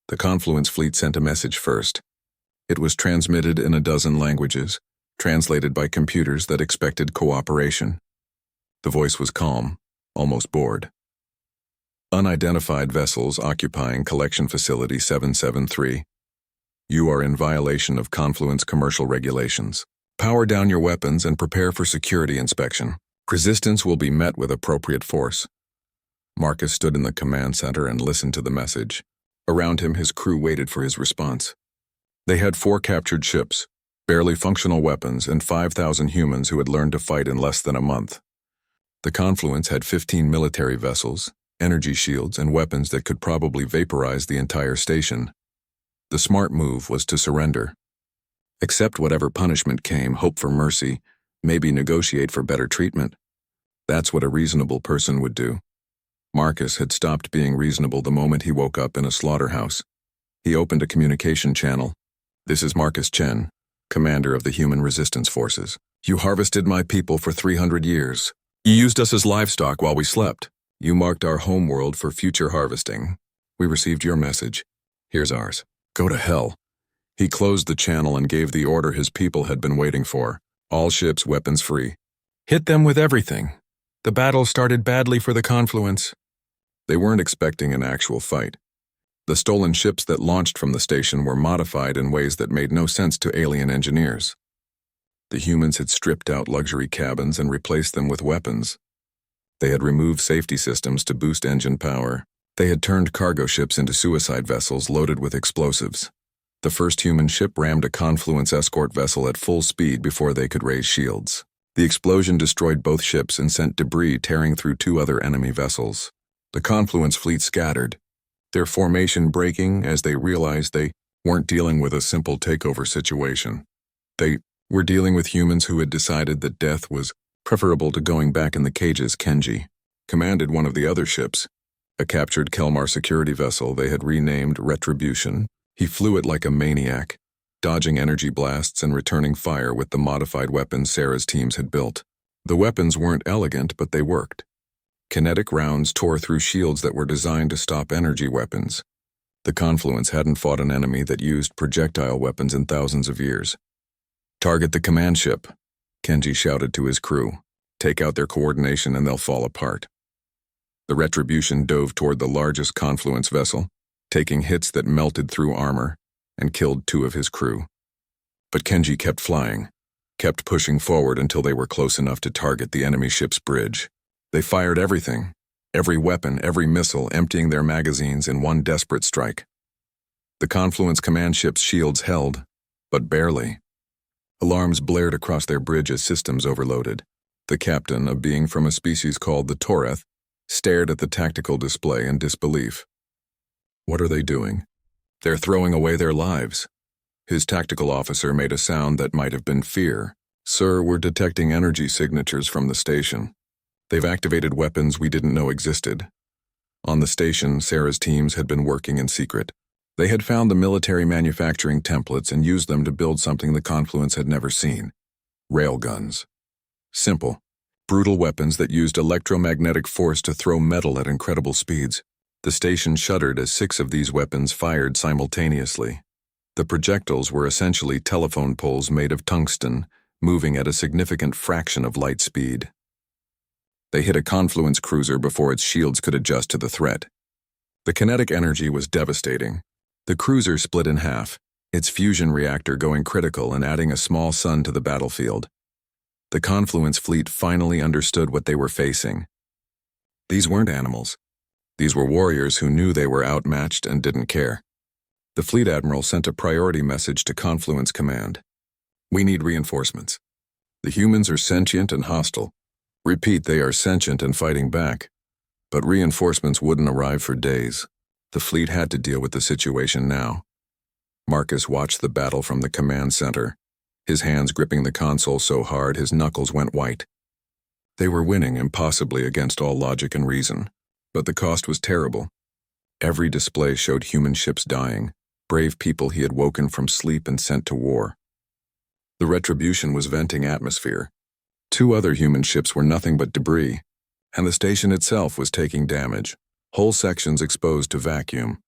The Confluence fleet sent a message first. It was transmitted in a dozen languages, translated by computers that expected cooperation. The voice was calm, almost bored. Unidentified vessels occupying Collection Facility 773. You are in violation of Confluence commercial regulations. Power down your weapons and prepare for security inspection. Resistance will be met with appropriate force. Marcus stood in the command center and listened to the message. Around him, his crew waited for his response. They had 4 captured ships, barely functional weapons, and 5,000 humans who had learned to fight in less than a month. The Confluence had 15 military vessels, energy shields, and weapons that could probably vaporize the entire station. The smart move was to surrender. Accept whatever punishment came, hope for mercy, maybe negotiate for better treatment. That's what a reasonable person would do. Marcus had stopped being reasonable the moment he woke up in a slaughterhouse. He opened a communication channel. This is Marcus Chen, commander of the Human Resistance Forces. You harvested my people for 300 years. You used us as livestock while we slept. You marked our homeworld for future harvesting. We received your message. Here's ours. Go to hell. He closed the channel and gave the order his people had been waiting for. All ships weapons free. Hit them with everything. The battle started badly for the Confluence. They weren't expecting an actual fight. The stolen ships that launched from the station were modified in ways that made no sense to alien engineers. The humans had stripped out luxury cabins and replaced them with weapons. They had removed safety systems to boost engine power. They had turned cargo ships into suicide vessels loaded with explosives. The first human ship rammed a Confluence escort vessel at full speed before they could raise shields. The explosion destroyed both ships and sent debris tearing through 2 other enemy vessels. The Confluence fleet scattered, their formation breaking as they realized they weren't dealing with a simple takeover situation. They were dealing with humans who had decided that death was preferable to going back in the cages. Kenji commanded one of the other ships, a captured Kelmar security vessel they had renamed Retribution. He flew it like a maniac, dodging energy blasts and returning fire with the modified weapons Sarah's teams had built. The weapons weren't elegant, but they worked. Kinetic rounds tore through shields that were designed to stop energy weapons. The Confluence hadn't fought an enemy that used projectile weapons in thousands of years. Target the command ship, Kenji shouted to his crew. Take out their coordination and they'll fall apart. The Retribution dove toward the largest Confluence vessel, taking hits that melted through armor and killed 2 of his crew. But Kenji kept flying, kept pushing forward until they were close enough to target the enemy ship's bridge. They fired everything, every weapon, every missile, emptying their magazines in one desperate strike. The Confluence command ship's shields held, but barely. Alarms blared across their bridge as systems overloaded. The captain, a being from a species called the Toreth, stared at the tactical display in disbelief. What are they doing? They're throwing away their lives. His tactical officer made a sound that might have been fear. Sir, we're detecting energy signatures from the station. They've activated weapons we didn't know existed. On the station, Sarah's teams had been working in secret. They had found the military manufacturing templates and used them to build something the Confluence had never seen. Railguns. Simple, brutal weapons that used electromagnetic force to throw metal at incredible speeds. The station shuddered as 6 of these weapons fired simultaneously. The projectiles were essentially telephone poles made of tungsten, moving at a significant fraction of light speed. They hit a Confluence cruiser before its shields could adjust to the threat. The kinetic energy was devastating. The cruiser split in half, its fusion reactor going critical and adding a small sun to the battlefield. The Confluence fleet finally understood what they were facing. These weren't animals. These were warriors who knew they were outmatched and didn't care. The fleet admiral sent a priority message to Confluence Command. We need reinforcements. The humans are sentient and hostile. Repeat, they are sentient and fighting back. But reinforcements wouldn't arrive for days. The fleet had to deal with the situation now. Marcus watched the battle from the command center, his hands gripping the console so hard his knuckles went white. They were winning impossibly against all logic and reason, but the cost was terrible. Every display showed human ships dying, brave people he had woken from sleep and sent to war. The Retribution was venting atmosphere. 2 other human ships were nothing but debris, and the station itself was taking damage, whole sections exposed to vacuum.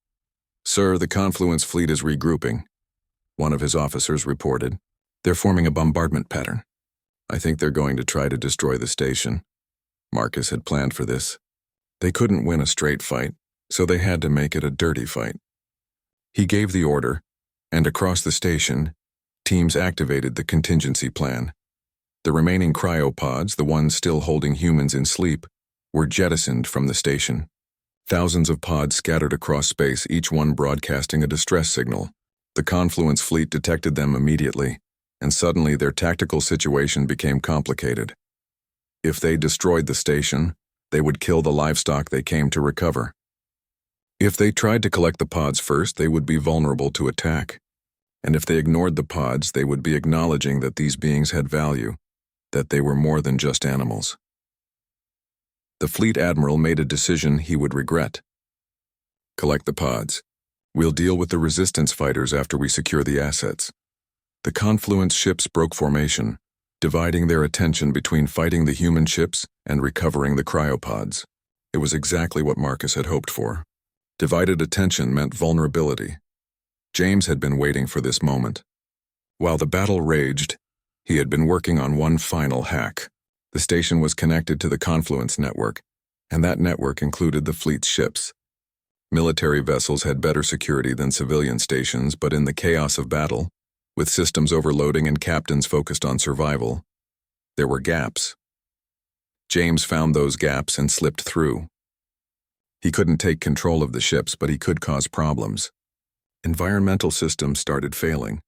"Sir, the Confluence fleet is regrouping," one of his officers reported. "They're forming a bombardment pattern. I think they're going to try to destroy the station." Marcus had planned for this. They couldn't win a straight fight, so they had to make it a dirty fight. He gave the order, and across the station, teams activated the contingency plan. The remaining cryopods, the ones still holding humans in sleep, were jettisoned from the station. Thousands of pods scattered across space, each one broadcasting a distress signal. The Confluence fleet detected them immediately, and suddenly their tactical situation became complicated. If they destroyed the station, they would kill the livestock they came to recover. If they tried to collect the pods first, they would be vulnerable to attack. And if they ignored the pods, they would be acknowledging that these beings had value, that they were more than just animals. The fleet admiral made a decision he would regret. "Collect the pods. We'll deal with the resistance fighters after we secure the assets." The Confluence ships broke formation, dividing their attention between fighting the human ships and recovering the cryopods. It was exactly what Marcus had hoped for. Divided attention meant vulnerability. James had been waiting for this moment. While the battle raged, he had been working on one final hack. The station was connected to the Confluence network, and that network included the fleet's ships. Military vessels had better security than civilian stations, but in the chaos of battle, with systems overloading and captains focused on survival, there were gaps. James found those gaps and slipped through. He couldn't take control of the ships, but he could cause problems. Environmental systems started failing.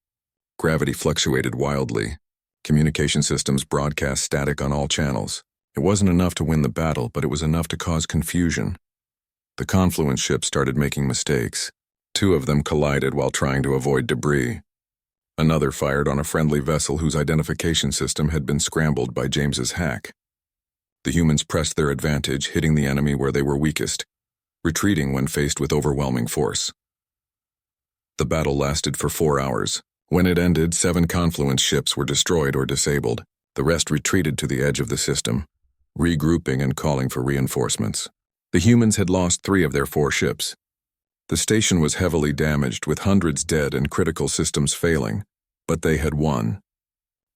Gravity fluctuated wildly. Communication systems broadcast static on all channels. It wasn't enough to win the battle, but it was enough to cause confusion. The Confluence ships started making mistakes. 2 of them collided while trying to avoid debris. Another fired on a friendly vessel whose identification system had been scrambled by James's hack. The humans pressed their advantage, hitting the enemy where they were weakest, retreating when faced with overwhelming force. The battle lasted for 4 hours. When it ended, 7 Confluence ships were destroyed or disabled. The rest retreated to the edge of the system, regrouping and calling for reinforcements. The humans had lost 3 of their 4 ships. The station was heavily damaged, with hundreds dead and critical systems failing, but they had won.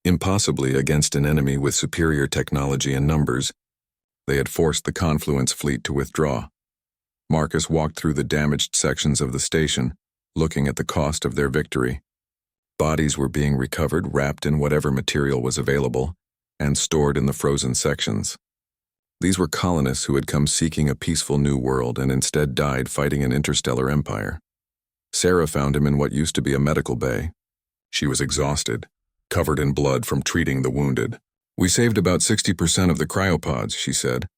Impossibly against an enemy with superior technology and numbers, they had forced the Confluence fleet to withdraw. Marcus walked through the damaged sections of the station, looking at the cost of their victory. Bodies were being recovered, wrapped in whatever material was available, and stored in the frozen sections. These were colonists who had come seeking a peaceful new world and instead died fighting an interstellar empire. Sarah found him in what used to be a medical bay. She was exhausted, covered in blood from treating the wounded. "We saved about 60% of the cryopods," she said.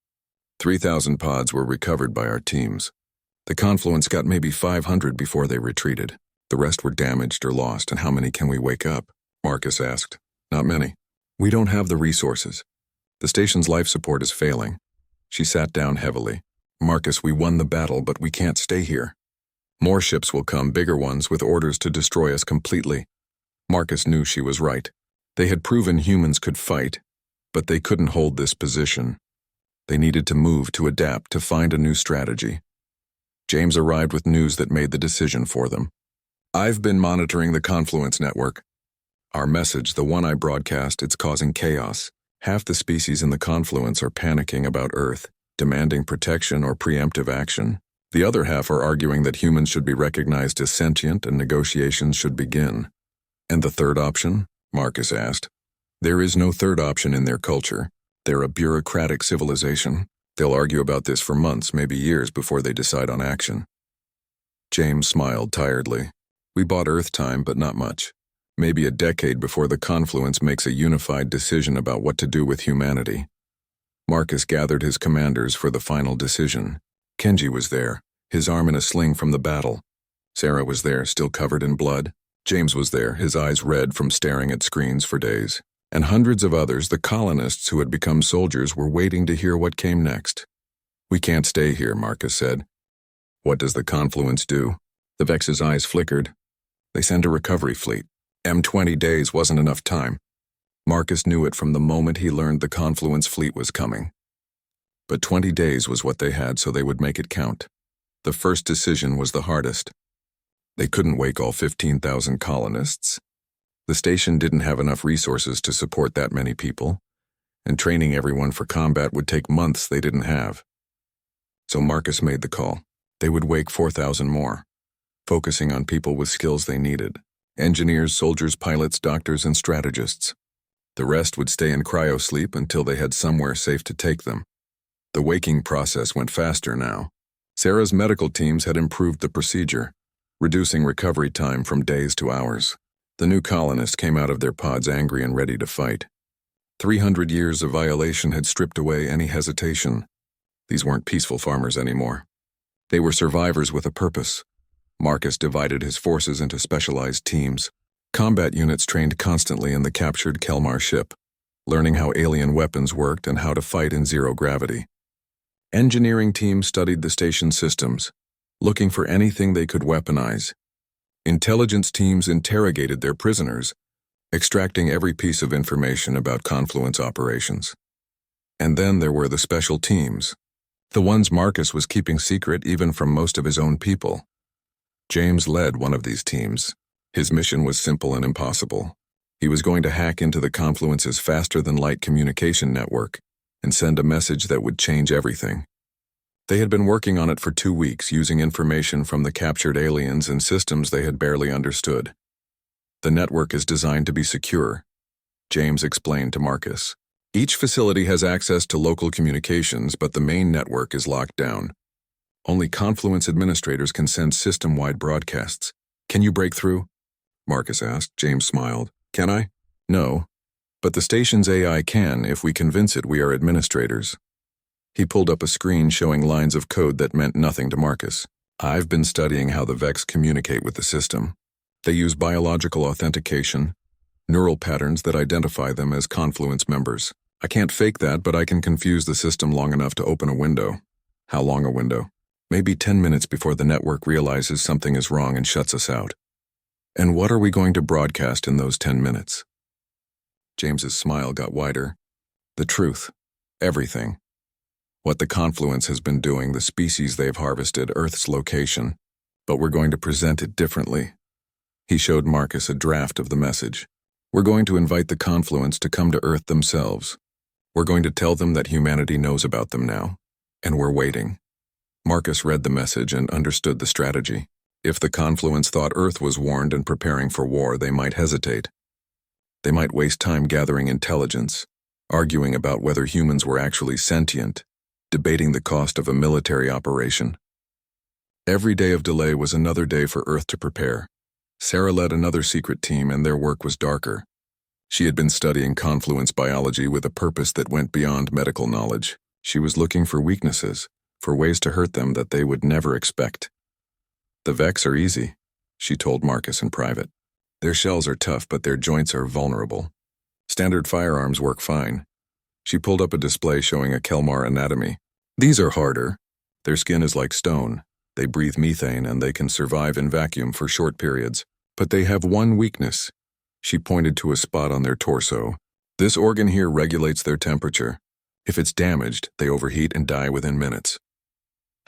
3,000 pods were recovered by our teams. The Confluence got maybe 500 before they retreated. The rest were damaged or lost, and how many can we wake up? Marcus asked. "Not many. We don't have the resources. The station's life support is failing." She sat down heavily. "Marcus, we won the battle, but we can't stay here. More ships will come, bigger ones, with orders to destroy us completely." Marcus knew she was right. They had proven humans could fight, but they couldn't hold this position. They needed to move, to adapt, to find a new strategy. James arrived with news that made the decision for them. "I've been monitoring the Confluence network. Our message, the one I broadcast, it's causing chaos. Half the species in the Confluence are panicking about Earth, demanding protection or preemptive action. The other half are arguing that humans should be recognized as sentient and negotiations should begin." "And the third option?" Marcus asked. "There is no third option in their culture. They're a bureaucratic civilization. They'll argue about this for months, maybe years, before they decide on action." James smiled tiredly. "We bought Earth time, but not much. Maybe a decade before the Confluence makes a unified decision about what to do with humanity." Marcus gathered his commanders for the final decision. Kenji was there, his arm in a sling from the battle. Sarah was there, still covered in blood. James was there, his eyes red from staring at screens for days. And hundreds of others, the colonists who had become soldiers, were waiting to hear what came next. "We can't stay here," Marcus said. "What does the Confluence do?" The Vex's eyes flickered. "They send a recovery fleet. 20 days wasn't enough time." Marcus knew it from the moment he learned the Confluence fleet was coming. But 20 days was what they had, so they would make it count. The first decision was the hardest. They couldn't wake all 15,000 colonists. The station didn't have enough resources to support that many people, and training everyone for combat would take months they didn't have. So Marcus made the call. They would wake 4,000 more, focusing on people with skills they needed: engineers, soldiers, pilots, doctors, and strategists. The rest would stay in cryosleep until they had somewhere safe to take them. The waking process went faster now. Sarah's medical teams had improved the procedure, reducing recovery time from days to hours. The new colonists came out of their pods angry and ready to fight. 300 years of violation had stripped away any hesitation. These weren't peaceful farmers anymore. They were survivors with a purpose. Marcus divided his forces into specialized teams. Combat units trained constantly in the captured Kelmar ship, learning how alien weapons worked and how to fight in zero gravity. Engineering teams studied the station systems, looking for anything they could weaponize. Intelligence teams interrogated their prisoners, extracting every piece of information about Confluence operations. And then there were the special teams, the ones Marcus was keeping secret even from most of his own people. James led one of these teams. His mission was simple and impossible. He was going to hack into the Confluence's faster-than-light communication network and send a message that would change everything. They had been working on it for 2 weeks, using information from the captured aliens and systems they had barely understood. The network is designed to be secure, James explained to Marcus. Each facility has access to local communications, but the main network is locked down. Only Confluence administrators can send system-wide broadcasts. Can you break through? Marcus asked. James smiled. Can I? No. But the station's AI can if we convince it we are administrators. He pulled up a screen showing lines of code that meant nothing to Marcus. I've been studying how the Vex communicate with the system. They use biological authentication, neural patterns that identify them as Confluence members. I can't fake that, but I can confuse the system long enough to open a window. How long a window? Maybe 10 minutes before the network realizes something is wrong and shuts us out. And what are we going to broadcast in those 10 minutes? James's smile got wider. The truth. Everything. What the Confluence has been doing, the species they've harvested, Earth's location. But we're going to present it differently. He showed Marcus a draft of the message. We're going to invite the Confluence to come to Earth themselves. We're going to tell them that humanity knows about them now. And we're waiting. Marcus read the message and understood the strategy. If the Confluence thought Earth was warned and preparing for war, they might hesitate. They might waste time gathering intelligence, arguing about whether humans were actually sentient, debating the cost of a military operation. Every day of delay was another day for Earth to prepare. Sarah led another secret team, and their work was darker. She had been studying Confluence biology with a purpose that went beyond medical knowledge. She was looking for weaknesses, for ways to hurt them that they would never expect. The Vex are easy, she told Marcus in private. Their shells are tough, but their joints are vulnerable. Standard firearms work fine. She pulled up a display showing a Kelmar anatomy. These are harder. Their skin is like stone. They breathe methane and they can survive in vacuum for short periods. But they have one weakness. She pointed to a spot on their torso. This organ here regulates their temperature. If it's damaged, they overheat and die within minutes.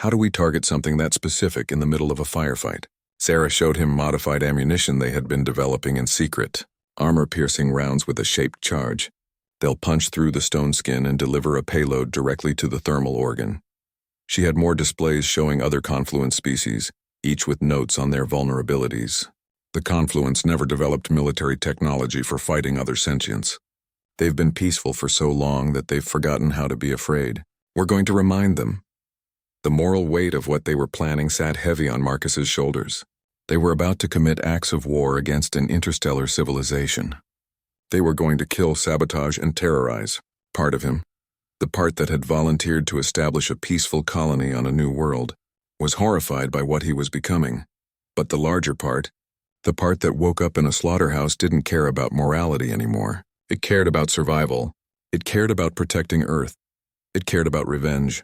How do we target something that specific in the middle of a firefight? Sarah showed him modified ammunition they had been developing in secret, armor-piercing rounds with a shaped charge. They'll punch through the stone skin and deliver a payload directly to the thermal organ. She had more displays showing other Confluence species, each with notes on their vulnerabilities. The Confluence never developed military technology for fighting other sentients. They've been peaceful for so long that they've forgotten how to be afraid. We're going to remind them. The moral weight of what they were planning sat heavy on Marcus's shoulders. They were about to commit acts of war against an interstellar civilization. They were going to kill, sabotage, and terrorize. Part of him, the part that had volunteered to establish a peaceful colony on a new world, was horrified by what he was becoming. But the larger part, the part that woke up in a slaughterhouse, didn't care about morality anymore. It cared about survival. It cared about protecting Earth. It cared about revenge.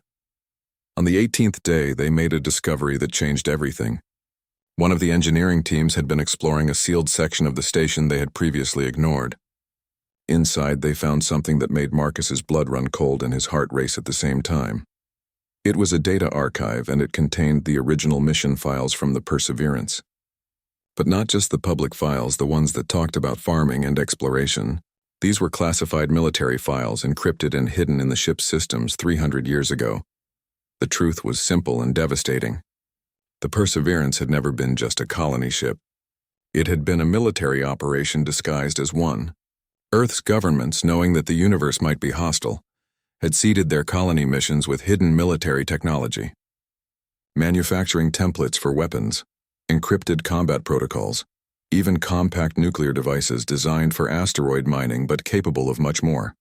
On the 18th day, they made a discovery that changed everything. One of the engineering teams had been exploring a sealed section of the station they had previously ignored. Inside, they found something that made Marcus's blood run cold and his heart race at the same time. It was a data archive, and it contained the original mission files from the Perseverance. But not just the public files, the ones that talked about farming and exploration. These were classified military files encrypted and hidden in the ship's systems 300 years ago. The truth was simple and devastating. The Perseverance had never been just a colony ship. It had been a military operation disguised as one. Earth's governments, knowing that the universe might be hostile, had seeded their colony missions with hidden military technology. Manufacturing templates for weapons, encrypted combat protocols, even compact nuclear devices designed for asteroid mining but capable of much more.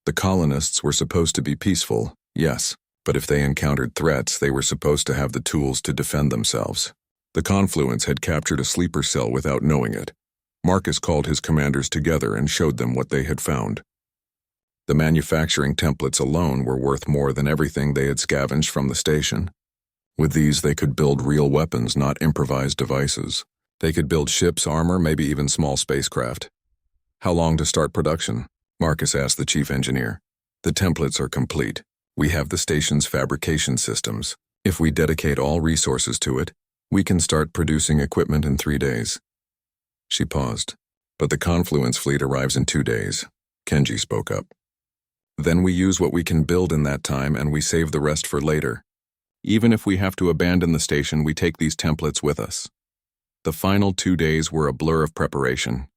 The colonists were supposed to be peaceful, yes, but if they encountered threats, they were supposed to have the tools to defend themselves. The Confluence had captured a sleeper cell without knowing it. Marcus called his commanders together and showed them what they had found. The manufacturing templates alone were worth more than everything they had scavenged from the station. With these, they could build real weapons, not improvised devices. They could build ships, armor, maybe even small spacecraft. How long to start production? Marcus asked the chief engineer. The templates are complete. We have the station's fabrication systems. If we dedicate all resources to it, we can start producing equipment in 3 days. She paused. But the Confluence fleet arrives in 2 days. Kenji spoke up. Then we use what we can build in that time and we save the rest for later. Even if we have to abandon the station, we take these templates with us. The final 2 days were a blur of preparation.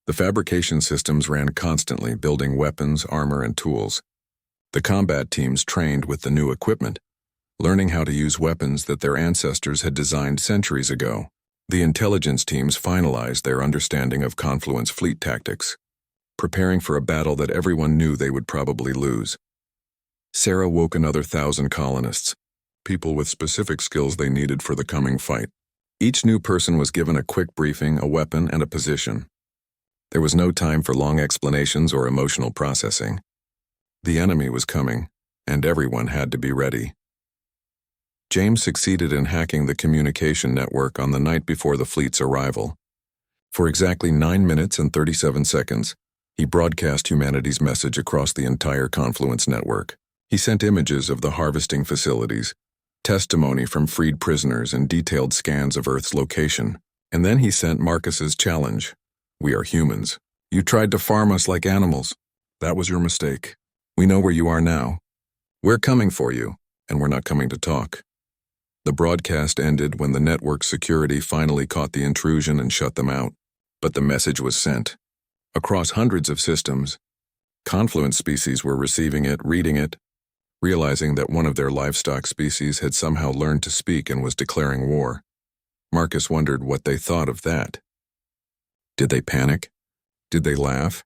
The fabrication systems ran constantly, building weapons, armor, and tools. The combat teams trained with the new equipment, learning how to use weapons that their ancestors had designed centuries ago. The intelligence teams finalized their understanding of Confluence fleet tactics, preparing for a battle that everyone knew they would probably lose. Sarah woke another 1,000 colonists, people with specific skills they needed for the coming fight. Each new person was given a quick briefing, a weapon, and a position. There was no time for long explanations or emotional processing. The enemy was coming, and everyone had to be ready. James succeeded in hacking the communication network on the night before the fleet's arrival. For exactly 9 minutes and 37 seconds, he broadcast humanity's message across the entire Confluence network. He sent images of the harvesting facilities, testimony from freed prisoners, and detailed scans of Earth's location. And then he sent Marcus's challenge. We are humans. You tried to farm us like animals. That was your mistake. We know where you are now. We're coming for you, and we're not coming to talk. The broadcast ended when the network security finally caught the intrusion and shut them out. But the message was sent. Across hundreds of systems, Confluence species were receiving it, reading it, realizing that one of their livestock species had somehow learned to speak and was declaring war. Marcus wondered what they thought of that. Did they panic? Did they laugh?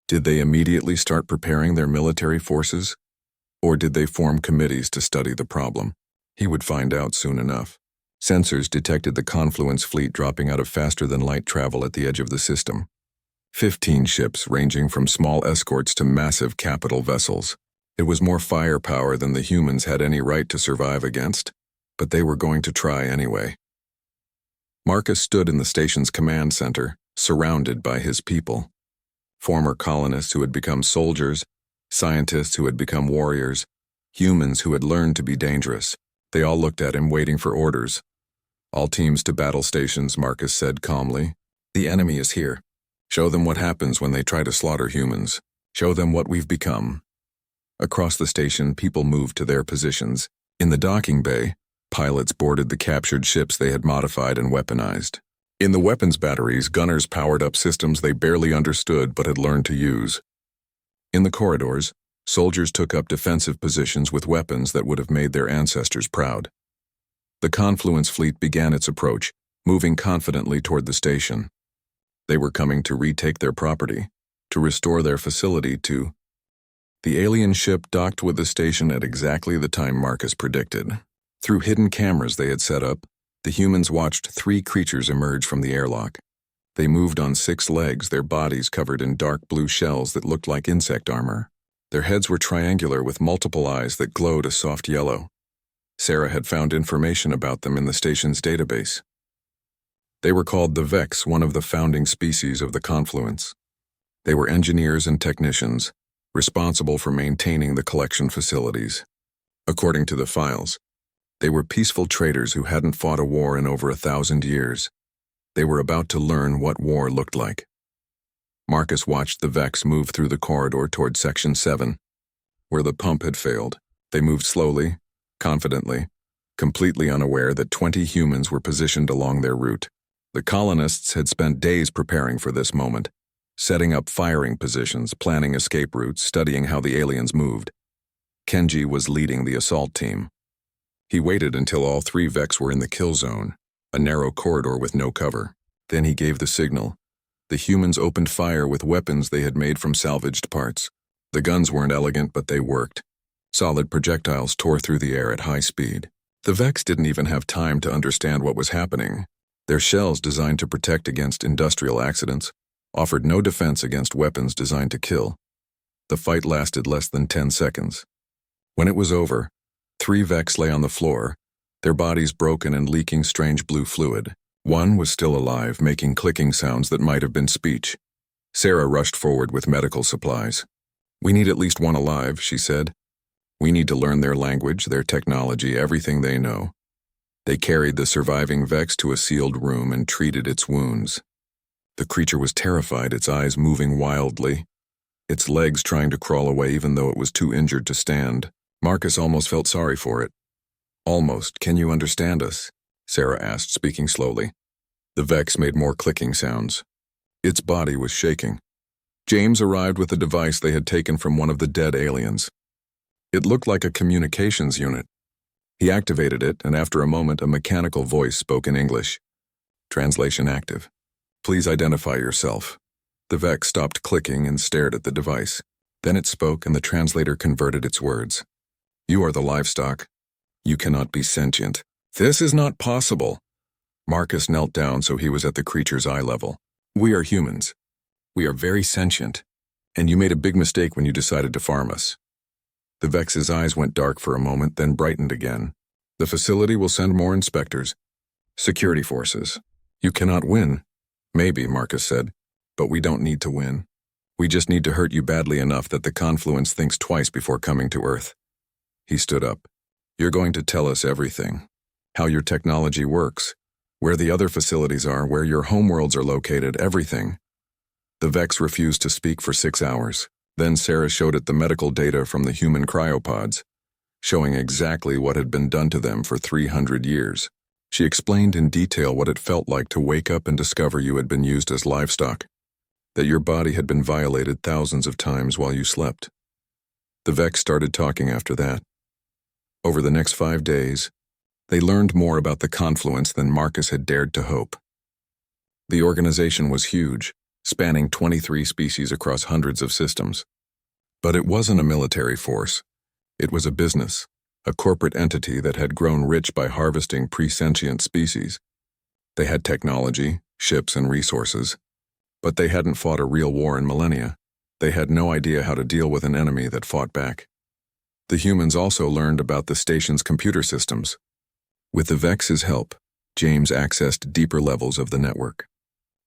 Did they immediately start preparing their military forces? Or did they form committees to study the problem? He would find out soon enough. Sensors detected the Confluence fleet dropping out of faster-than-light travel at the edge of the system. 15 ships ranging from small escorts to massive capital vessels. It was more firepower than the humans had any right to survive against, but they were going to try anyway. Marcus stood in the station's command center, surrounded by his people. Former colonists who had become soldiers, scientists who had become warriors, humans who had learned to be dangerous. They all looked at him, waiting for orders. All teams to battle stations, Marcus said calmly. The enemy is here. Show them what happens when they try to slaughter humans. Show them what we've become. Across the station, people moved to their positions. In the docking bay, pilots boarded the captured ships they had modified and weaponized. In the weapons batteries, gunners powered up systems they barely understood but had learned to use. In the corridors, soldiers took up defensive positions with weapons that would have made their ancestors proud. The Confluence fleet began its approach, moving confidently toward the station. They were coming to retake their property, to restore their facility to... The alien ship docked with the station at exactly the time Marcus predicted. Through hidden cameras they had set up, the humans watched 3 creatures emerge from the airlock. They moved on 6 legs, their bodies covered in dark blue shells that looked like insect armor. Their heads were triangular with multiple eyes that glowed a soft yellow. Sarah had found information about them in the station's database. They were called the Vex, one of the founding species of the Confluence. They were engineers and technicians, responsible for maintaining the collection facilities. According to the files, they were peaceful traders who hadn't fought a war in over 1,000 years. They were about to learn what war looked like. Marcus watched the Vex move through the corridor toward Section 7. Where the pump had failed, they moved slowly, confidently, completely unaware that 20 humans were positioned along their route. The colonists had spent days preparing for this moment, setting up firing positions, planning escape routes, studying how the aliens moved. Kenji was leading the assault team. He waited until all 3 Vex were in the kill zone, a narrow corridor with no cover. Then he gave the signal. The humans opened fire with weapons they had made from salvaged parts. The guns weren't elegant, but they worked. Solid projectiles tore through the air at high speed. The Vex didn't even have time to understand what was happening. Their shells, designed to protect against industrial accidents, offered no defense against weapons designed to kill. The fight lasted less than 10 seconds. When it was over, 3 Vex lay on the floor, their bodies broken and leaking strange blue fluid. One was still alive, making clicking sounds that might have been speech. Sarah rushed forward with medical supplies. "We need at least one alive," she said. "We need to learn their language, their technology, everything they know." They carried the surviving Vex to a sealed room and treated its wounds. The creature was terrified, its eyes moving wildly, its legs trying to crawl away even though it was too injured to stand. Marcus almost felt sorry for it. "Almost. Can you understand us?" Sarah asked, speaking slowly. The Vex made more clicking sounds. Its body was shaking. James arrived with a device they had taken from one of the dead aliens. It looked like a communications unit. He activated it, and after a moment, a mechanical voice spoke in English. Translation active. "Please identify yourself." The Vex stopped clicking and stared at the device. Then it spoke, and the translator converted its words. "You are the livestock. You cannot be sentient." "This is not possible." Marcus knelt down so he was at the creature's eye level. "We are humans. We are very sentient, and you made a big mistake when you decided to farm us." The Vex's eyes went dark for a moment, then brightened again. "The facility will send more inspectors. Security forces. You cannot win." "Maybe," Marcus said, "but we don't need to win. We just need to hurt you badly enough that the Confluence thinks twice before coming to Earth." He stood up. "You're going to tell us everything. How your technology works, where the other facilities are, where your homeworlds are located, everything." The Vex refused to speak for 6 hours. Then Sarah showed it the medical data from the human cryopods, showing exactly what had been done to them for 300 years. She explained in detail what it felt like to wake up and discover you had been used as livestock, that your body had been violated thousands of times while you slept. The Vex started talking after that. Over the next 5 days, they learned more about the Confluence than Marcus had dared to hope. The organization was huge, spanning 23 species across hundreds of systems. But it wasn't a military force. It was a business, a corporate entity that had grown rich by harvesting pre-sentient species. They had technology, ships, and resources, but they hadn't fought a real war in millennia. They had no idea how to deal with an enemy that fought back. The humans also learned about the station's computer systems. With the Vex's help, James accessed deeper levels of the network.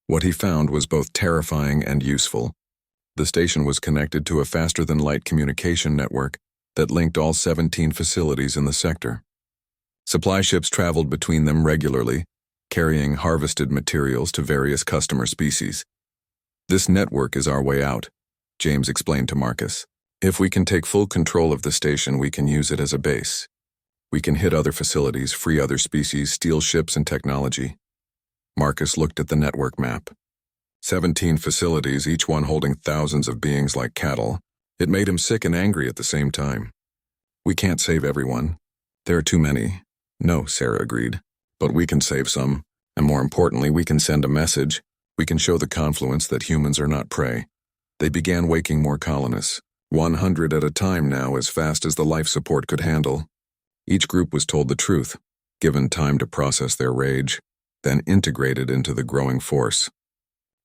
What he found was both terrifying and useful. The station was connected to a faster-than-light communication network that linked all 17 facilities in the sector. Supply ships traveled between them regularly, carrying harvested materials to various customer species. "This network is our way out," James explained to Marcus. "If we can take full control of the station, we can use it as a base. We can hit other facilities, free other species, steal ships and technology." Marcus looked at the network map. 17 facilities, each one holding thousands of beings like cattle. It made him sick and angry at the same time. "We can't save everyone. There are too many." "No," Sarah agreed. "But we can save some. And more importantly, we can send a message. We can show the Confluence that humans are not prey." They began waking more colonists, 100 at a time now, as fast as the life support could handle. Each group was told the truth, given time to process their rage, then integrated into the growing force.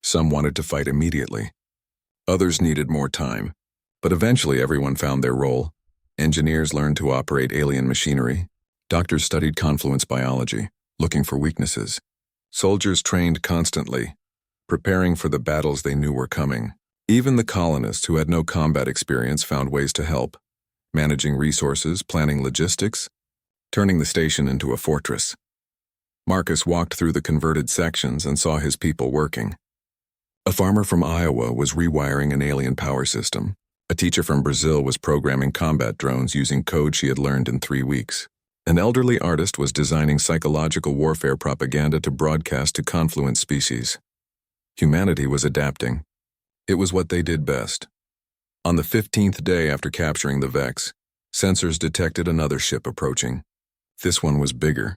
Some wanted to fight immediately. Others needed more time, but eventually everyone found their role. Engineers learned to operate alien machinery. Doctors studied Confluence biology, looking for weaknesses. Soldiers trained constantly, preparing for the battles they knew were coming. Even the colonists who had no combat experience found ways to help, managing resources, planning logistics, turning the station into a fortress. Marcus walked through the converted sections and saw his people working. A farmer from Iowa was rewiring an alien power system. A teacher from Brazil was programming combat drones using code she had learned in 3 weeks. An elderly artist was designing psychological warfare propaganda to broadcast to confluent species. Humanity was adapting. It was what they did best. On the 15th day after capturing the Vex, sensors detected another ship approaching. This one was bigger,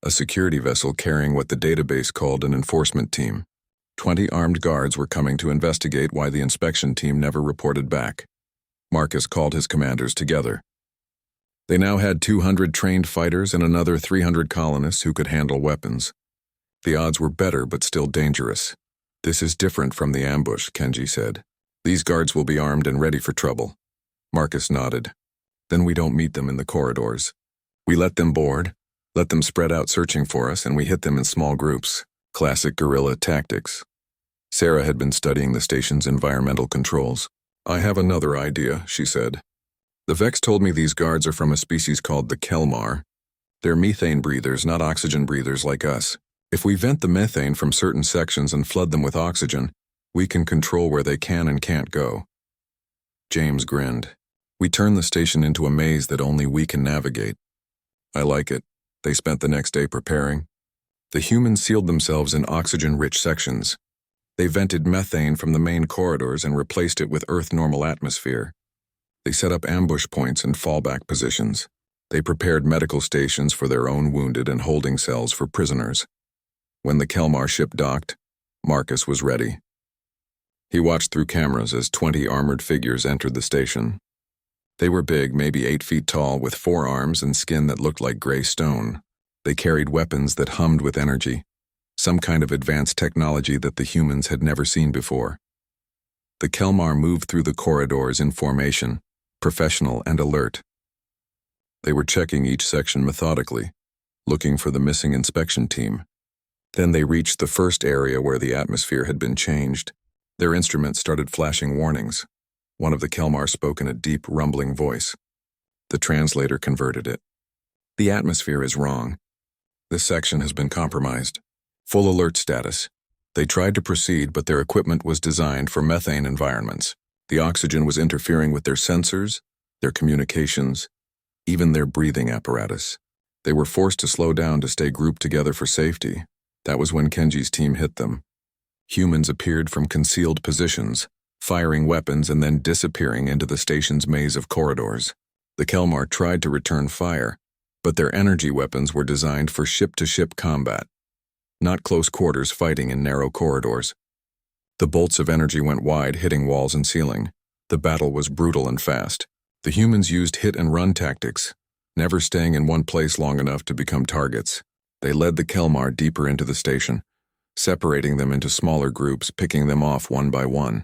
a security vessel carrying what the database called an enforcement team. 20 armed guards were coming to investigate why the inspection team never reported back. Marcus called his commanders together. They now had 200 trained fighters and another 300 colonists who could handle weapons. The odds were better but still dangerous. "This is different from the ambush," Kenji said. "These guards will be armed and ready for trouble." Marcus nodded. "Then we don't meet them in the corridors. We let them board, let them spread out searching for us, and we hit them in small groups. Classic guerrilla tactics." Sarah had been studying the station's environmental controls. "I have another idea," she said. "The Vex told me these guards are from a species called the Kelmar. They're methane breathers, not oxygen breathers like us. If we vent the methane from certain sections and flood them with oxygen, we can control where they can and can't go." James grinned. "We turn the station into a maze that only we can navigate." "I like it." They spent the next day preparing. The humans sealed themselves in oxygen-rich sections. They vented methane from the main corridors and replaced it with Earth-normal atmosphere. They set up ambush points and fallback positions. They prepared medical stations for their own wounded and holding cells for prisoners. When the Kelmar ship docked, Marcus was ready. He watched through cameras as 20 armored figures entered the station. They were big, maybe 8 feet tall, with 4 arms and skin that looked like gray stone. They carried weapons that hummed with energy, some kind of advanced technology that the humans had never seen before. The Kelmar moved through the corridors in formation, professional and alert. They were checking each section methodically, looking for the missing inspection team. Then they reached the first area where the atmosphere had been changed. Their instruments started flashing warnings. One of the Kelmar spoke in a deep, rumbling voice. The translator converted it. "The atmosphere is wrong. This section has been compromised. Full alert status. They tried to proceed, but their equipment was designed for methane environments. The oxygen was interfering with their sensors, their communications, even their breathing apparatus. They were forced to slow down to stay grouped together for safety. That was when Kenji's team hit them. Humans appeared from concealed positions, firing weapons and then disappearing into the station's maze of corridors. The Kelmar tried to return fire, but their energy weapons were designed for ship-to-ship combat, not close quarters fighting in narrow corridors. The bolts of energy went wide, hitting walls and ceiling. The battle was brutal and fast. The humans used hit-and-run tactics, never staying in one place long enough to become targets. They led the Kelmar deeper into the station, separating them into smaller groups, picking them off one by one.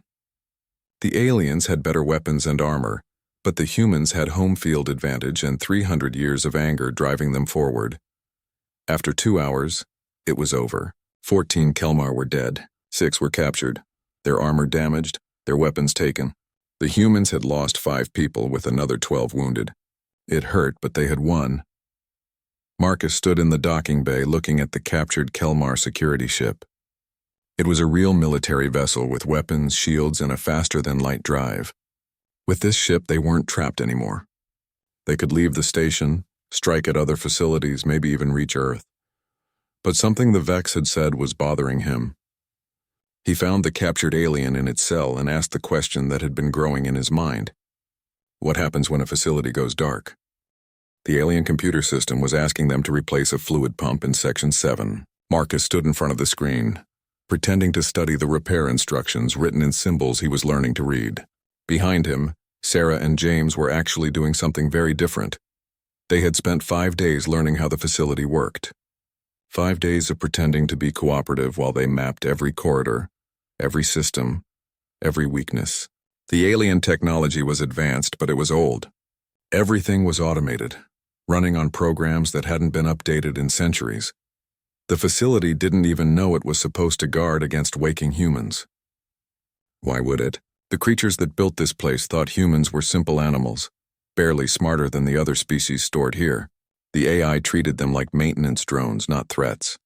The aliens had better weapons and armor, but the humans had home field advantage and 300 years of anger driving them forward. After 2 hours, it was over. 14 Kelmar were dead, 6 were captured, their armor damaged, their weapons taken. The humans had lost 5 people with another 12 wounded. It hurt, but they had won. Marcus stood in the docking bay looking at the captured Kelmar security ship. It was a real military vessel with weapons, shields, and a faster-than-light drive. With this ship, they weren't trapped anymore. They could leave the station, strike at other facilities, maybe even reach Earth. But something the Vex had said was bothering him. He found the captured alien in its cell and asked the question that had been growing in his mind. What happens when a facility goes dark? The alien computer system was asking them to replace a fluid pump in Section 7. Marcus stood in front of the screen, pretending to study the repair instructions written in symbols he was learning to read. Behind him, Sarah and James were actually doing something very different. They had spent 5 days learning how the facility worked. 5 days of pretending to be cooperative while they mapped every corridor, every system, every weakness. The alien technology was advanced, but it was old. Everything was automated, running on programs that hadn't been updated in centuries. The facility didn't even know it was supposed to guard against waking humans. Why would it? The creatures that built this place thought humans were simple animals, barely smarter than the other species stored here. The AI treated them like maintenance drones, not threats.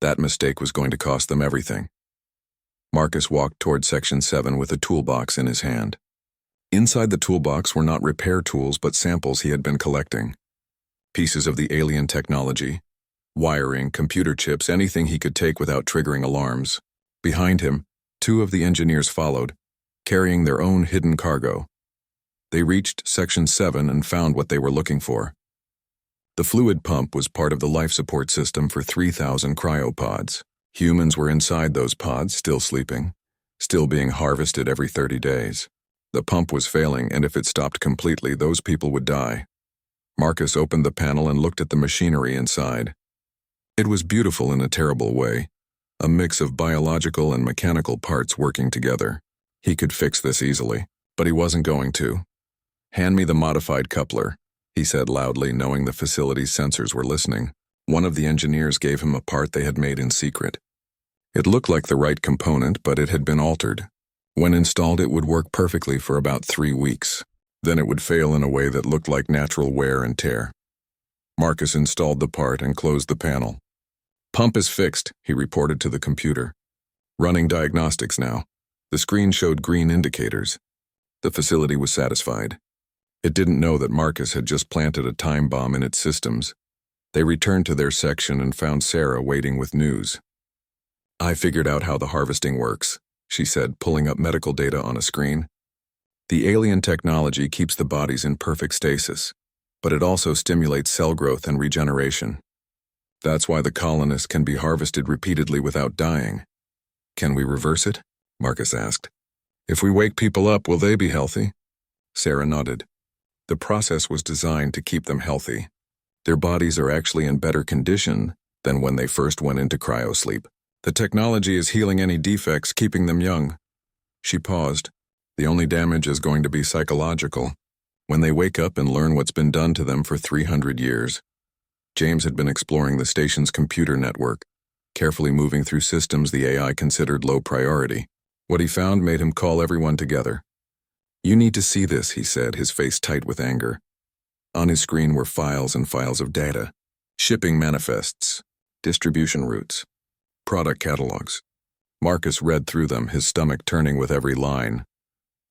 That mistake was going to cost them everything. Marcus walked toward Section 7 with a toolbox in his hand. Inside the toolbox were not repair tools but samples he had been collecting. Pieces of the alien technology, wiring, computer chips, anything he could take without triggering alarms. Behind him, 2 of the engineers followed, carrying their own hidden cargo. They reached Section 7 and found what they were looking for. The fluid pump was part of the life support system for 3,000 cryopods. Humans were inside those pods, still sleeping, still being harvested every 30 days. The pump was failing, and if it stopped completely, those people would die. Marcus opened the panel and looked at the machinery inside. It was beautiful in a terrible way, a mix of biological and mechanical parts working together. He could fix this easily, but he wasn't going to. "Hand me the modified coupler," he said loudly, knowing the facility's sensors were listening. One of the engineers gave him a part they had made in secret. It looked like the right component, but it had been altered. When installed, it would work perfectly for about 3 weeks. Then it would fail in a way that looked like natural wear and tear. Marcus installed the part and closed the panel. "Pump is fixed," he reported to the computer. "Running diagnostics now." The screen showed green indicators. The facility was satisfied. It didn't know that Marcus had just planted a time bomb in its systems. They returned to their section and found Sarah waiting with news. "I figured out how the harvesting works," she said, pulling up medical data on a screen. "The alien technology keeps the bodies in perfect stasis, but it also stimulates cell growth and regeneration. That's why the colonists can be harvested repeatedly without dying." "Can we reverse it?" Marcus asked. "If we wake people up, will they be healthy?" Sarah nodded. "The process was designed to keep them healthy. Their bodies are actually in better condition than when they first went into cryosleep. The technology is healing any defects, keeping them young." She paused. "The only damage is going to be psychological. When they wake up and learn what's been done to them for 300 years. James had been exploring the station's computer network, carefully moving through systems the AI considered low priority. What he found made him call everyone together. "You need to see this," he said, his face tight with anger. On his screen were files and files of data. Shipping manifests, distribution routes, product catalogs. Marcus read through them, his stomach turning with every line.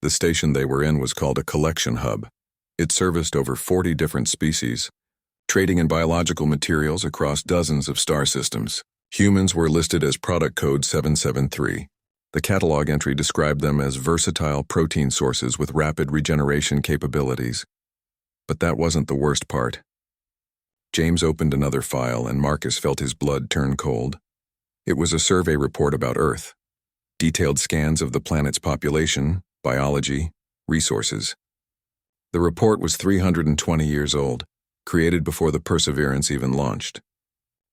The station they were in was called a collection hub. It serviced over 40 different species, trading in biological materials across dozens of star systems. Humans were listed as product code 773. The catalog entry described them as versatile protein sources with rapid regeneration capabilities. But that wasn't the worst part. James opened another file and Marcus felt his blood turn cold. It was a survey report about Earth. Detailed scans of the planet's population, biology, resources. The report was 320 years old, created before the Perseverance even launched.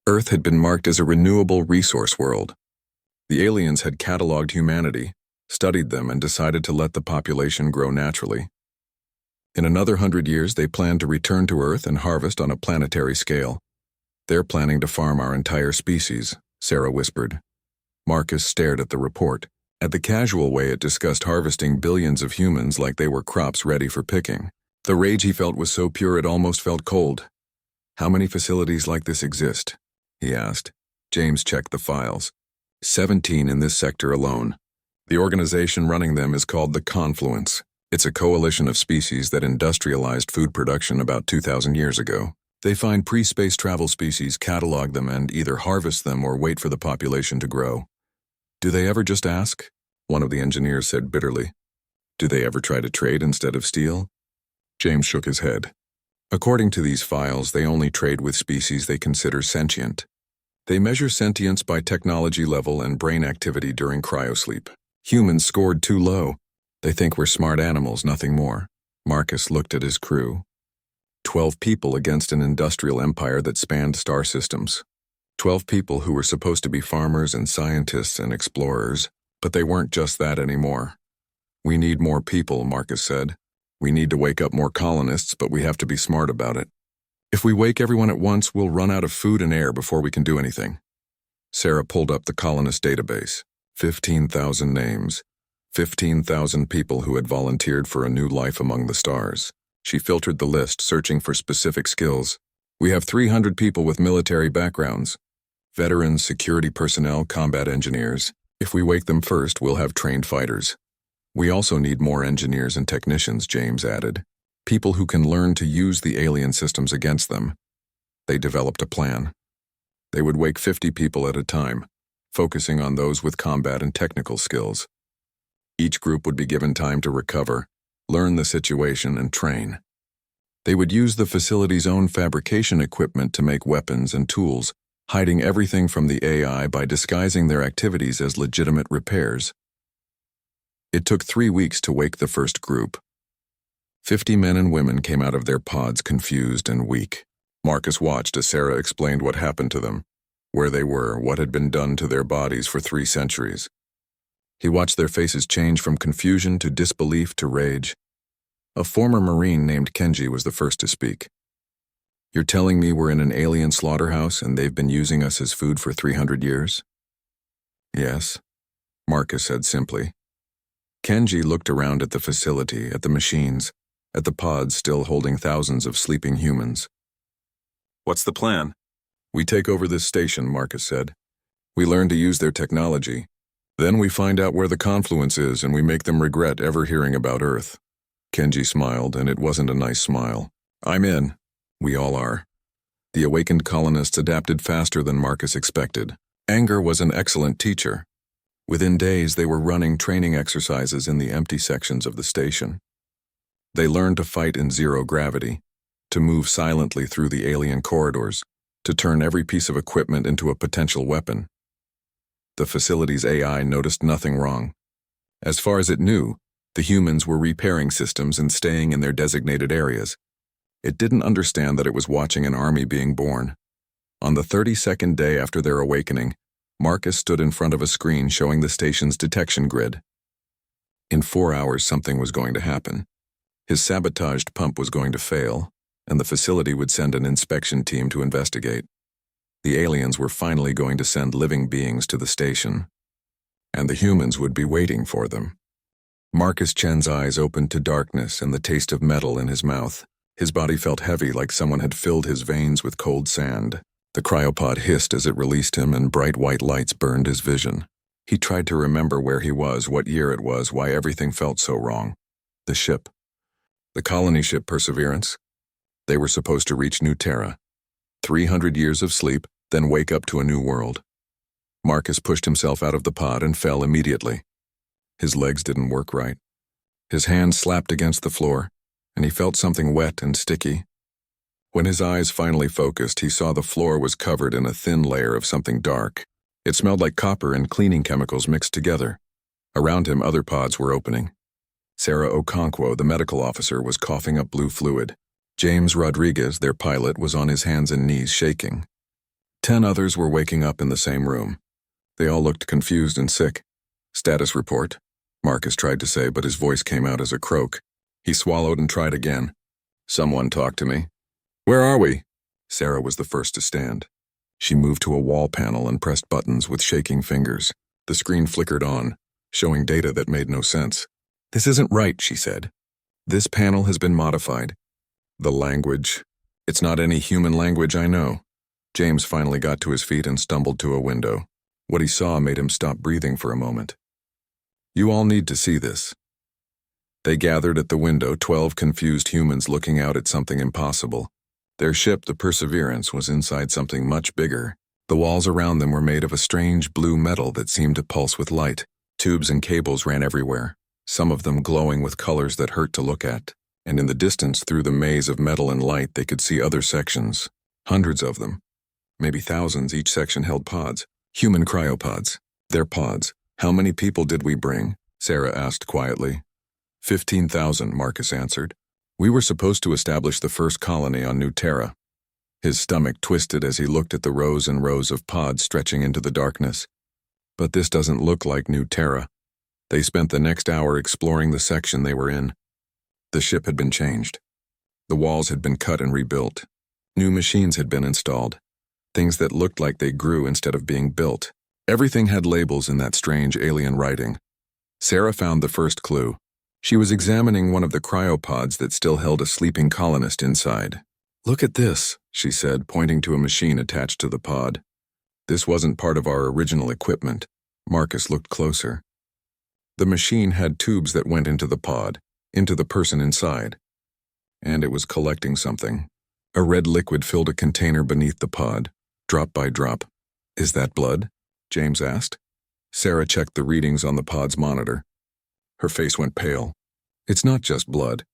Earth had been marked as a renewable resource world. The aliens had cataloged humanity, studied them, and decided to let the population grow naturally. In another 100 years, they planned to return to Earth and harvest on a planetary scale. "They're planning to farm our entire species," Sarah whispered. Marcus stared at the report, at the casual way it discussed harvesting billions of humans like they were crops ready for picking. The rage he felt was so pure it almost felt cold. "How many facilities like this exist?" he asked. James checked the files. 17 in this sector alone. The organization running them is called the Confluence. It's a coalition of species that industrialized food production about 2,000 years ago. They find pre-space travel species, catalog them, and either harvest them or wait for the population to grow. "Do they ever just ask?" one of the engineers said bitterly. "Do they ever try to trade instead of steal?" James shook his head. According to these files, they only trade with species they consider sentient. They measure sentience by technology level and brain activity during cryosleep. Humans scored too low. They think we're smart animals, nothing more. Marcus looked at his crew. 12 people against an industrial empire that spanned star systems. 12 people who were supposed to be farmers and scientists and explorers, but they weren't just that anymore. "We need more people," Marcus said. "We need to wake up more colonists, but we have to be smart about it. If we wake everyone at once, we'll run out of food and air before we can do anything." Sarah pulled up the colonist database. 15,000 names. 15,000 people who had volunteered for a new life among the stars. She filtered the list, searching for specific skills. "We have 300 people with military backgrounds. Veterans, security personnel, combat engineers. If we wake them first, we'll have trained fighters. We also need more engineers and technicians, James added. People who can learn to use the alien systems against them. They developed a plan. They would wake 50 people at a time, focusing on those with combat and technical skills. Each group would be given time to recover, learn the situation, and train. They would use the facility's own fabrication equipment to make weapons and tools, hiding everything from the AI by disguising their activities as legitimate repairs. It took 3 weeks to wake the first group. 50 men and women came out of their pods confused and weak. Marcus watched as Sarah explained what happened to them, where they were, what had been done to their bodies for 3 centuries. He watched their faces change from confusion to disbelief to rage. A former Marine named Kenji was the first to speak. You're telling me we're in an alien slaughterhouse and they've been using us as food for 300 years? Yes, Marcus said simply. Kenji looked around at the facility, at the machines, at the pods still holding thousands of sleeping humans. What's the plan? We take over this station, Marcus said. We learn to use their technology. Then we find out where the confluence is and we make them regret ever hearing about Earth. Kenji smiled, and it wasn't a nice smile. I'm in. We all are. The awakened colonists adapted faster than Marcus expected. Anger was an excellent teacher. Within days, they were running training exercises in the empty sections of the station. They learned to fight in zero gravity, to move silently through the alien corridors, to turn every piece of equipment into a potential weapon. The facility's AI noticed nothing wrong. As far as it knew, the humans were repairing systems and staying in their designated areas. It didn't understand that it was watching an army being born. On the 32nd day after their awakening, Marcus stood in front of a screen showing the station's detection grid. In 4 hours, something was going to happen. His sabotaged pump was going to fail, and the facility would send an inspection team to investigate. The aliens were finally going to send living beings to the station, and the humans would be waiting for them. Marcus Chen's eyes opened to darkness and the taste of metal in his mouth. His body felt heavy, like someone had filled his veins with cold sand. The cryopod hissed as it released him, and bright white lights burned his vision. He tried to remember where he was, what year it was, why everything felt so wrong. The ship. The colony ship Perseverance. They were supposed to reach New Terra. 300 years of sleep, then wake up to a new world. Marcus pushed himself out of the pod and fell immediately. His legs didn't work right. His hands slapped against the floor, and he felt something wet and sticky. When his eyes finally focused, he saw the floor was covered in a thin layer of something dark. It smelled like copper and cleaning chemicals mixed together. Around him, other pods were opening. Sarah Okonkwo, the medical officer, was coughing up blue fluid. James Rodriguez, their pilot, was on his hands and knees shaking. 10 others were waking up in the same room. They all looked confused and sick. Status report, Marcus tried to say, but his voice came out as a croak. He swallowed and tried again. Someone talk to me. Where are we? Sarah was the first to stand. She moved to a wall panel and pressed buttons with shaking fingers. The screen flickered on, showing data that made no sense. This isn't right, she said. This panel has been modified. The language. It's not any human language I know. James finally got to his feet and stumbled to a window. What he saw made him stop breathing for a moment. You all need to see this. They gathered at the window, 12 confused humans looking out at something impossible. Their ship, the Perseverance, was inside something much bigger. The walls around them were made of a strange blue metal that seemed to pulse with light. Tubes and cables ran everywhere, some of them glowing with colors that hurt to look at. And in the distance, through the maze of metal and light, they could see other sections. Hundreds of them. Maybe thousands. Each section held pods. Human cryopods. Their pods. How many people did we bring? Sarah asked quietly. 15,000, Marcus answered. We were supposed to establish the first colony on New Terra. His stomach twisted as he looked at the rows and rows of pods stretching into the darkness. But this doesn't look like New Terra. They spent the next hour exploring the section they were in. The ship had been changed. The walls had been cut and rebuilt. New machines had been installed. Things that looked like they grew instead of being built. Everything had labels in that strange alien writing. Sarah found the first clue. She was examining one of the cryopods that still held a sleeping colonist inside. Look at this, she said, pointing to a machine attached to the pod. This wasn't part of our original equipment. Marcus looked closer. The machine had tubes that went into the pod, into the person inside. And it was collecting something. A red liquid filled a container beneath the pod, drop by drop. "Is that blood?" James asked. Sarah checked the readings on the pod's monitor. Her face went pale. "It's not just blood.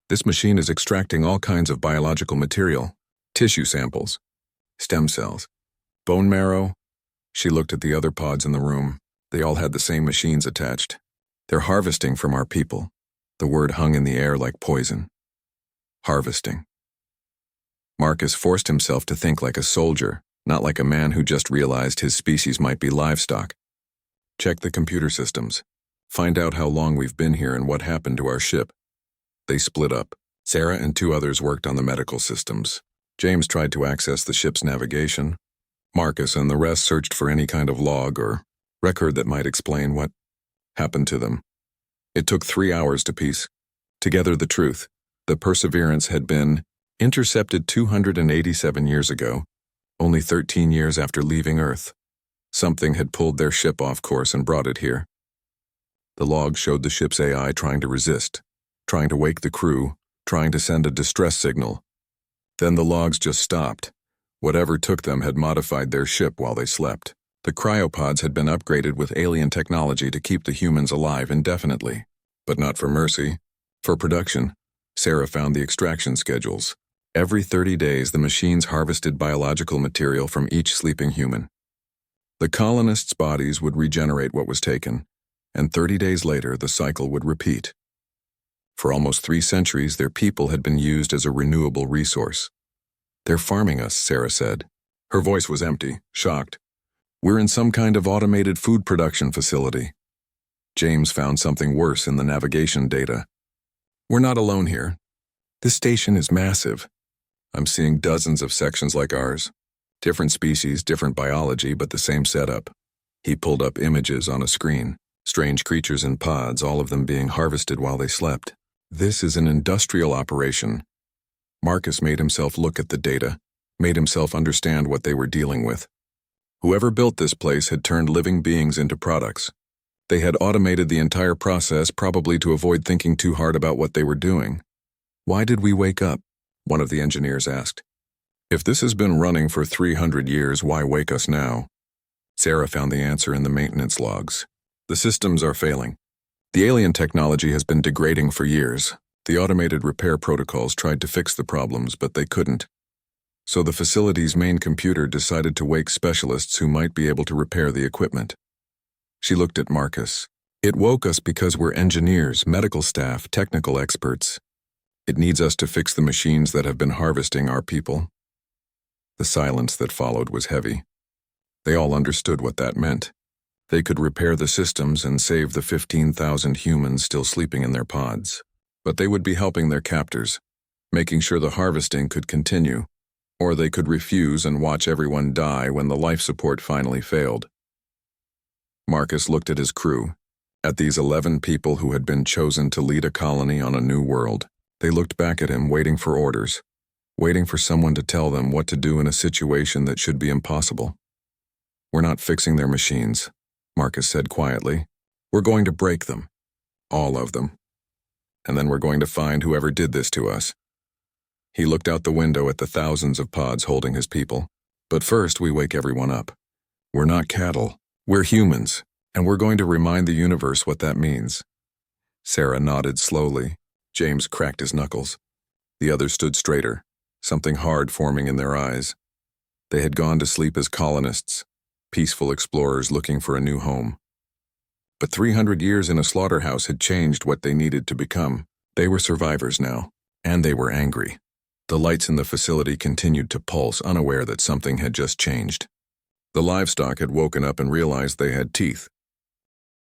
This machine is extracting all kinds of biological material, tissue samples, stem cells, bone marrow." She looked at the other pods in the room. They all had the same machines attached. "They're harvesting from our people." The word hung in the air like poison. Harvesting. Marcus forced himself to think like a soldier, not like a man who just realized his species might be livestock. "Check the computer systems. Find out how long we've been here and what happened to our ship." They split up. Sarah and 2 others worked on the medical systems. James tried to access the ship's navigation. Marcus and the rest searched for any kind of log or record that might explain what happened to them. It took 3 hours to piece together the truth. The Perseverance had been intercepted 287 years ago, only 13 years after leaving Earth. Something had pulled their ship off course and brought it here. The log showed the ship's AI trying to resist, trying to wake the crew, trying to send a distress signal. Then the logs just stopped. Whatever took them had modified their ship while they slept. The cryopods had been upgraded with alien technology to keep the humans alive indefinitely. But not for mercy. For production. Sarah found the extraction schedules. Every 30 days, the machines harvested biological material from each sleeping human. The colonists' bodies would regenerate what was taken, and 30 days later, the cycle would repeat. For almost 3 centuries, their people had been used as a renewable resource. "They're farming us," Sarah said. Her voice was empty, shocked. "We're in some kind of automated food production facility." James found something worse in the navigation data. "We're not alone here. This station is massive. I'm seeing dozens of sections like ours. Different species, different biology, but the same setup." He pulled up images on a screen. Strange creatures in pods, all of them being harvested while they slept. "This is an industrial operation." Marcus made himself look at the data, made himself understand what they were dealing with. Whoever built this place had turned living beings into products. They had automated the entire process, probably to avoid thinking too hard about what they were doing. "Why did we wake up?" one of the engineers asked. "If this has been running for 300 years, why wake us now?" Sarah found the answer in the maintenance logs. "The systems are failing. The alien technology has been degrading for years. The automated repair protocols tried to fix the problems, but they couldn't. So the facility's main computer decided to wake specialists who might be able to repair the equipment." She looked at Marcus. "It woke us because we're engineers, medical staff, technical experts. It needs us to fix the machines that have been harvesting our people." The silence that followed was heavy. They all understood what that meant. They could repair the systems and save the 15,000 humans still sleeping in their pods. But they would be helping their captors, making sure the harvesting could continue, or they could refuse and watch everyone die when the life support finally failed. Marcus looked at his crew, at these 11 people who had been chosen to lead a colony on a new world. They looked back at him, waiting for orders, waiting for someone to tell them what to do in a situation that should be impossible. "We're not fixing their machines," Marcus said quietly. "We're going to break them. All of them. And then we're going to find whoever did this to us." He looked out the window at the thousands of pods holding his people. "But first, we wake everyone up. We're not cattle. We're humans, and we're going to remind the universe what that means." Sarah nodded slowly. James cracked his knuckles. The others stood straighter, something hard forming in their eyes. They had gone to sleep as colonists, peaceful explorers looking for a new home. But 300 years in a slaughterhouse had changed what they needed to become. They were survivors now, and they were angry. The lights in the facility continued to pulse, unaware that something had just changed. The livestock had woken up and realized they had teeth,